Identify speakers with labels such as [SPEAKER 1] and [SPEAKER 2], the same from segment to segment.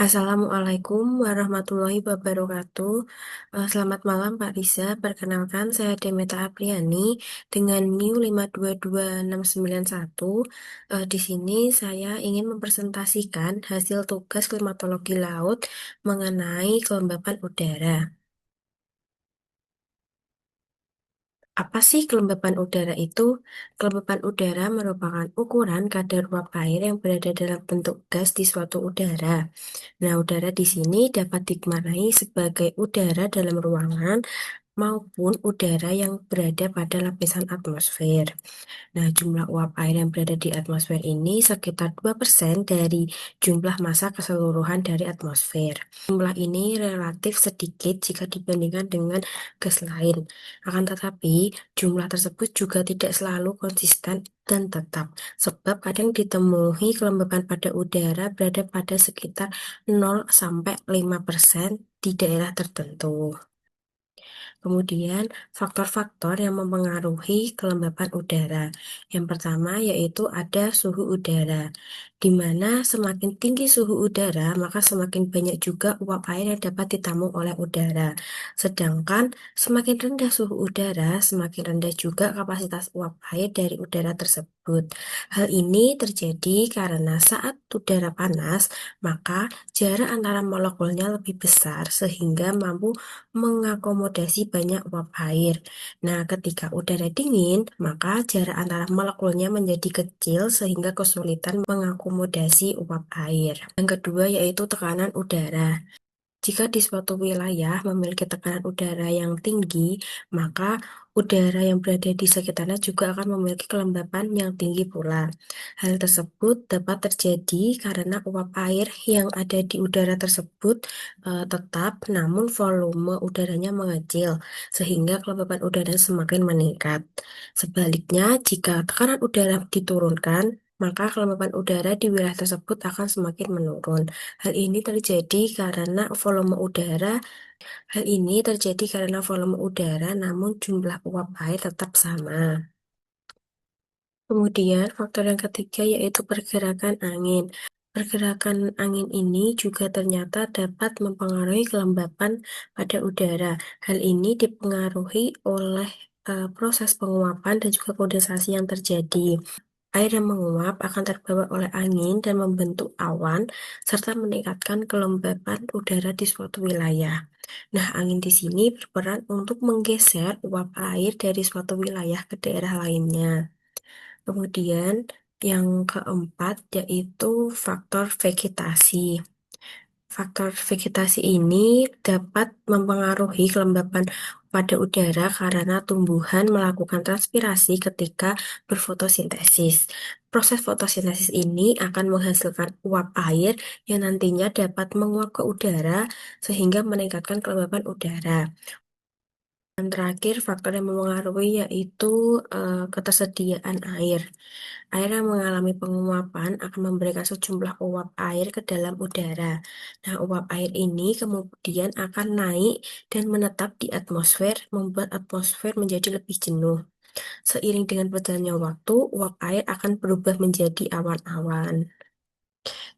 [SPEAKER 1] Assalamualaikum warahmatullahi wabarakatuh. Selamat malam Pak Riza. Perkenalkan saya Demeta Apriani dengan NIU 522691. Di sini saya ingin mempresentasikan hasil tugas klimatologi laut mengenai kelembapan udara. Apa sih kelembapan udara itu? Kelembapan udara merupakan ukuran kadar uap air yang berada dalam bentuk gas di suatu udara. Nah, udara di sini dapat dimaknai sebagai udara dalam ruangan maupun udara yang berada pada lapisan atmosfer. Nah, jumlah uap air yang berada di atmosfer ini sekitar 2% dari jumlah massa keseluruhan dari atmosfer. Jumlah ini relatif sedikit jika dibandingkan dengan gas lain. Akan tetapi, jumlah tersebut juga tidak selalu konsisten dan tetap, sebab kadang ditemui kelembapan pada udara berada pada sekitar 0 sampai 5% di daerah tertentu. Kemudian, faktor-faktor yang mempengaruhi kelembapan udara. Yang pertama yaitu ada suhu udara, di mana semakin tinggi suhu udara, maka semakin banyak juga uap air yang dapat ditampung oleh udara. Sedangkan semakin rendah suhu udara, semakin rendah juga kapasitas uap air dari udara tersebut. Hal ini terjadi karena saat udara panas, maka jarak antara molekulnya lebih besar sehingga mampu mengakomodasi banyak uap air. Nah, ketika udara dingin, maka jarak antara molekulnya menjadi kecil sehingga kesulitan mengakomodasi uap air. Yang kedua yaitu tekanan udara. Jika di suatu wilayah memiliki tekanan udara yang tinggi, maka udara yang berada di sekitarnya juga akan memiliki kelembapan yang tinggi pula. Hal tersebut dapat terjadi karena uap air yang ada di udara tersebut tetap, namun volume udaranya mengecil, sehingga kelembapan udara semakin meningkat. Sebaliknya, jika tekanan udara diturunkan, maka kelembapan udara di wilayah tersebut akan semakin menurun. Hal ini terjadi karena volume udara Hal ini terjadi karena volume udara namun jumlah uap air tetap sama. Kemudian faktor yang ketiga yaitu pergerakan angin. Pergerakan angin ini juga ternyata dapat mempengaruhi kelembapan pada udara. Hal ini dipengaruhi oleh proses penguapan dan juga kondensasi yang terjadi. Air yang menguap akan terbawa oleh angin dan membentuk awan, serta meningkatkan kelembapan udara di suatu wilayah. Nah, angin di sini berperan untuk menggeser uap air dari suatu wilayah ke daerah lainnya. Kemudian, yang keempat yaitu faktor vegetasi. Faktor vegetasi ini dapat mempengaruhi kelembapan pada udara karena tumbuhan melakukan transpirasi ketika berfotosintesis. Proses fotosintesis ini akan menghasilkan uap air yang nantinya dapat menguap ke udara sehingga meningkatkan kelembapan udara. Dan terakhir, faktor yang mempengaruhi yaitu ketersediaan air. Air yang mengalami penguapan akan memberikan sejumlah uap air ke dalam udara. Nah, uap air ini kemudian akan naik dan menetap di atmosfer, membuat atmosfer menjadi lebih jenuh. Seiring dengan berjalannya waktu, uap air akan berubah menjadi awan-awan.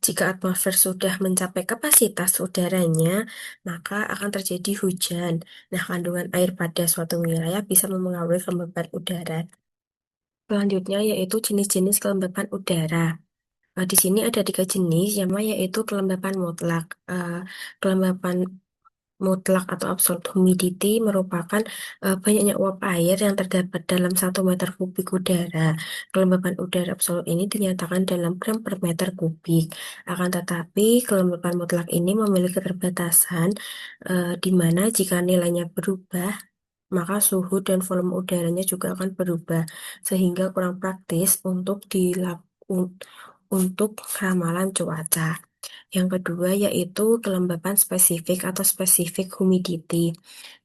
[SPEAKER 1] Jika atmosfer sudah mencapai kapasitas udaranya, maka akan terjadi hujan. Nah, kandungan air pada suatu wilayah bisa mempengaruhi kelembapan udara. Selanjutnya yaitu jenis-jenis kelembapan udara. Di sini ada tiga jenis, yang pertama yaitu kelembapan mutlak. Kelembapan mutlak atau absolute humidity merupakan banyaknya uap air yang terdapat dalam 1 meter kubik udara. Kelembapan udara absolut ini dinyatakan dalam gram per meter kubik. Akan tetapi, kelembapan mutlak ini memiliki keterbatasan di mana jika nilainya berubah, maka suhu dan volume udaranya juga akan berubah, sehingga kurang praktis untuk ramalan cuaca. Yang kedua yaitu kelembapan spesifik atau spesifik humidity.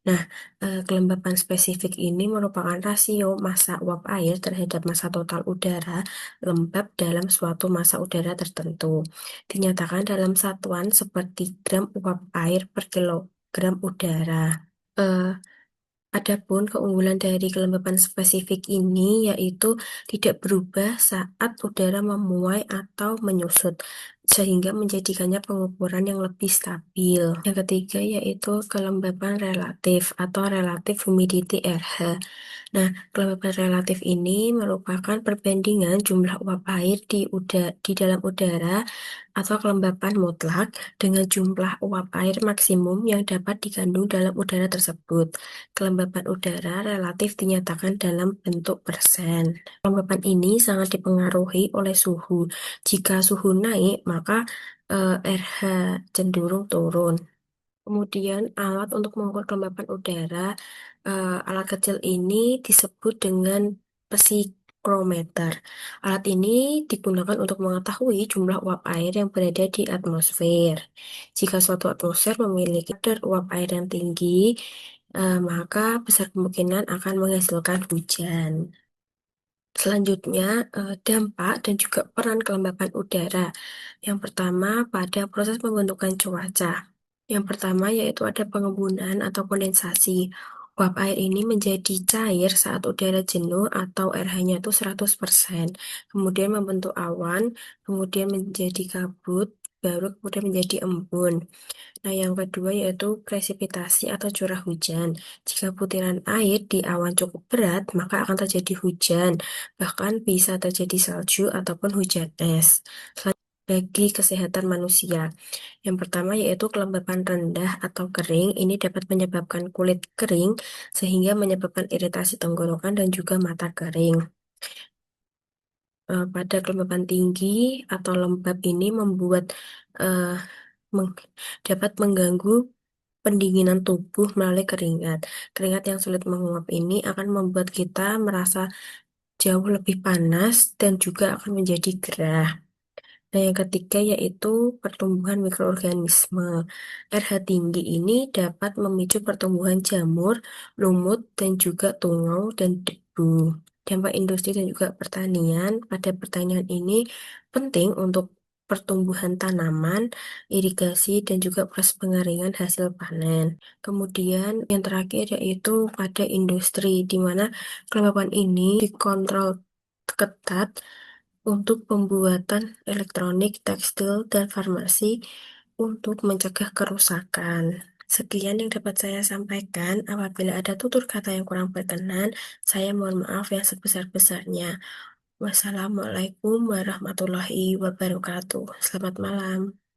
[SPEAKER 1] Nah, kelembapan spesifik ini merupakan rasio massa uap air terhadap massa total udara lembab dalam suatu massa udara tertentu. Dinyatakan dalam satuan seperti gram uap air per kilogram udara. Eh, Adapun keunggulan dari kelembapan spesifik ini yaitu tidak berubah saat udara memuai atau menyusut. sehingga menjadikannya pengukuran yang lebih stabil. Yang ketiga yaitu kelembapan relatif atau relative humidity RH. Nah, kelembapan relatif ini merupakan perbandingan jumlah uap air di dalam udara atau kelembapan mutlak dengan jumlah uap air maksimum yang dapat dikandung dalam udara tersebut. Kelembapan udara relatif dinyatakan dalam bentuk persen. Kelembapan ini sangat dipengaruhi oleh suhu. Jika suhu naik, maka RH cenderung turun. Kemudian alat untuk mengukur kelembapan udara, alat kecil ini disebut dengan psikrometer. Alat ini digunakan untuk mengetahui jumlah uap air yang berada di atmosfer. Jika suatu atmosfer memiliki kadar uap air yang tinggi, maka besar kemungkinan akan menghasilkan hujan. Selanjutnya, dampak dan juga peran kelembapan udara. Yang pertama, pada proses pembentukan cuaca. Yang pertama yaitu ada pengembunan atau kondensasi. Uap air ini menjadi cair saat udara jenuh atau RH-nya itu 100%. Kemudian membentuk awan, kemudian menjadi kabut, baru kemudian menjadi embun. Nah, yang kedua yaitu presipitasi atau curah hujan. Jika butiran air di awan cukup berat, maka akan terjadi hujan, bahkan bisa terjadi salju ataupun hujan es. Bagi kesehatan manusia, yang pertama yaitu kelembapan rendah atau kering. Ini dapat menyebabkan kulit kering, sehingga menyebabkan iritasi tenggorokan dan juga mata kering. Pada kelembapan tinggi atau lembab ini membuat eh, meng- dapat mengganggu pendinginan tubuh melalui keringat. Keringat yang sulit menguap ini akan membuat kita merasa jauh lebih panas dan juga akan menjadi gerah. Nah, yang ketiga yaitu pertumbuhan mikroorganisme. RH tinggi ini dapat memicu pertumbuhan jamur, lumut, dan juga tungau dan debu. Dampak industri dan juga pertanian. Pada pertanian ini penting untuk pertumbuhan tanaman, irigasi, dan juga proses pengeringan hasil panen. Kemudian yang terakhir yaitu pada industri, di mana kelembapan ini dikontrol ketat untuk pembuatan elektronik, tekstil, dan farmasi untuk mencegah kerusakan. Sekian yang dapat saya sampaikan. Apabila ada tutur kata yang kurang berkenan, saya mohon maaf yang sebesar-besarnya. Wassalamualaikum warahmatullahi wabarakatuh. Selamat malam.